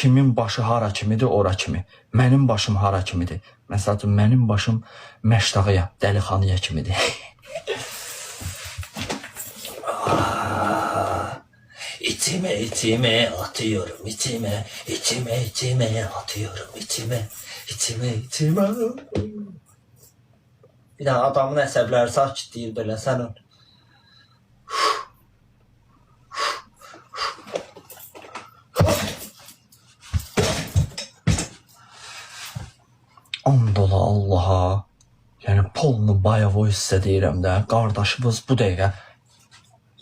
kimin başı hara kimidir, ora kimi. Mənim başım hara kimidir. Məsəl üçün, mənim başım Məşdağıya, Dəlixanıya kimidir. İçime içime atıyorum içime, içime içime atıyorum içime, içime içime. Bir dənə adamın əsəbləri sakitləyir belə sənin. 10 dolar Allaha. Yəni polnu bayavo hissə deyirəm də. Qardaşımız bu dəqiqə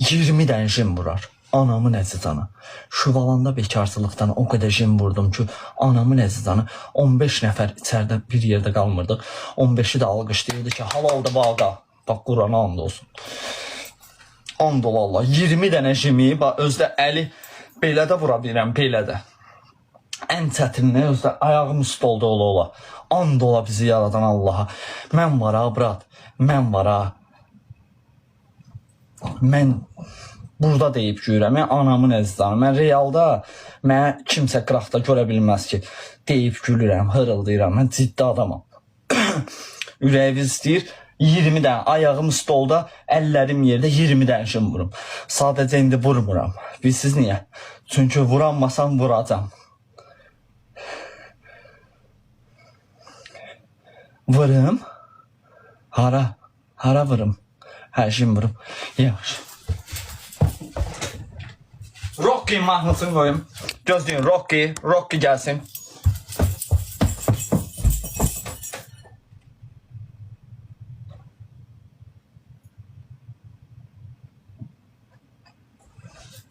20 dənə jim vurar. Anamın əzizanı. Şuvalanda bekarçılıqdan o qədər jim vurdum ki, anamın əzizanı 15 nəfər içəridə bir yerdə qalmırdıq. 15'i də alqışlayırdı ki, halal da baqa. Bax, Qurana and olsun. 10 dolar Allah. 20 dənə jimi, bax, özdə əli belə də vura bilirəm, belə də. Ən çətinliyi özdə ayağım üstə oldu ola. 10 dolar bizi yaradan Allaha. Mən var ha, brat. Mən var ha. Mən burada deyib görürəm. Mən anamın əzizanı. Mən realda mənə kimsə qıraqda görə bilməz ki. Deyib gülürəm, hırıldayıram. Mən ciddi adamam. Ürəyiniz istəyir. 20 dənə ayağım üstə oldu, əllərim yerdə 20 dənə jim vurum. Sadəcə indi vurmuram. Bilsiz niyə? Çünki vuranmasam vuracam. Vurum. Hara? Hara vurum? Hər jim vurum. Yaxşı. Rocky mahnısını koyayım. Gözləyin, Rocky gəlsin.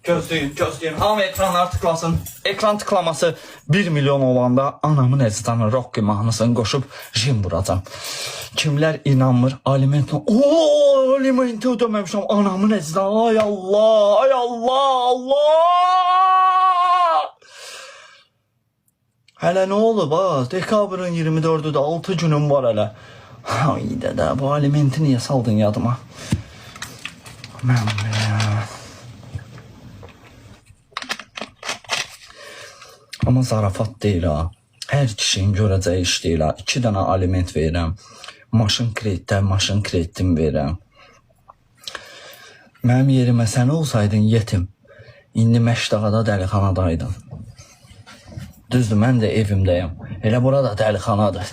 Gözləyin. Hamı ekranlar tıklasın. Ekran tıklaması 1 milyon olanda anamın əzizanı Rocky mahnısını qoşub jim vuracam. Kimlər inanmır alimentlə. Ooo, alimenti ödəməmişəm anamın əzizanı. Ay Allah, ay Allah, Allah. Hələ nə olub ha? Dekabrın 24'ü də 6 günüm var hələ. Ay dədə, bu alimenti niyə saldın yadıma? Mən Amma zarafat deyil ha. Hər kişinin görəcəyi iş deyil ha. 2 dənə aliment verirəm. Maşın kreditim verirəm. Mənim yerimə sən olsaydın yetim. İndi Məşdağada Dəlixanadaydın. Düzdür, mən də evimdəyim. Elə burada Dəlixanadır.